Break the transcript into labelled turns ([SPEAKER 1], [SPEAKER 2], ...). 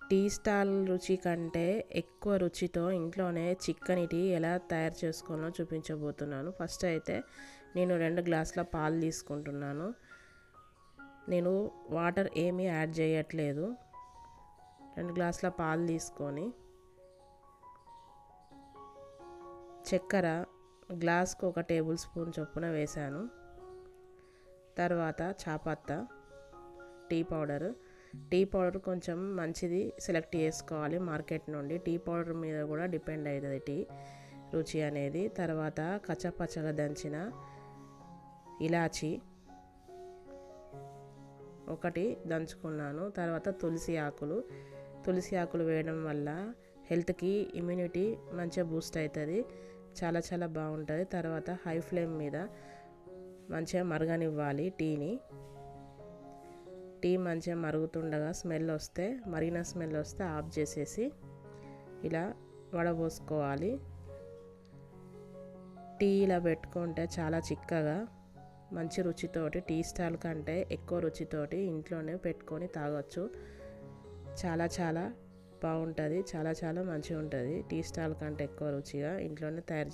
[SPEAKER 1] Tea stall రుచి కంటే ఎక్కువ రుచితో ఇంట్లోనే చిక్కని టీ ఎలా తయారు చేసుకోవాలో చూపించబోతున్నాను. ఫస్ట్ అయితే నేను 2 గ్లాసుల పాలు తీసుకుంటున్నాను. నేను వాటర్ ఏమీ యాడ్ చేయట్లేదు. 2 గ్లాసుల పాలు తీసుకొని చక్కెర గ్లాస్కు 1 టేబుల్ స్పూన్ చొప్పున వేసాను. తర్వాత చాపత్తా, టీ పౌడర్ కొంచెం మంచిది సెలెక్ట్ చేసుకోవాలి మార్కెట్ నుండి. టీ పౌడర్ మీద కూడా డిపెండ్ అవుతుంది టీ రుచి అనేది. తర్వాత కచ్చపచ్చగా దంచిన ఇలాచి 1 దంచుకున్నాను. తర్వాత తులసి ఆకులు వేయడం వల్ల హెల్త్కి ఇమ్యూనిటీ మంచిగా బూస్ట్ అవుతుంది. చాలా చాలా బాగుంటుంది. తర్వాత హై ఫ్లేమ్ మీద మంచిగా మరగనివ్వాలి టీ మంచిగా మరుగుతుండగా మరిగిన స్మెల్ వస్తే ఆఫ్ చేసేసి ఇలా వడబోసుకోవాలి. టీ ఇలా పెట్టుకుంటే చాలా చిక్కగా మంచి రుచితోటి, టీ స్టాల్ కంటే ఎక్కువ రుచితోటి ఇంట్లోనే పెట్టుకొని తాగొచ్చు. చాలా చాలా బాగుంటుంది. చాలా చాలా మంచిగా ఉంటుంది. టీ స్టాల్ కంటే ఎక్కువ రుచిగా ఇంట్లోనే తయారు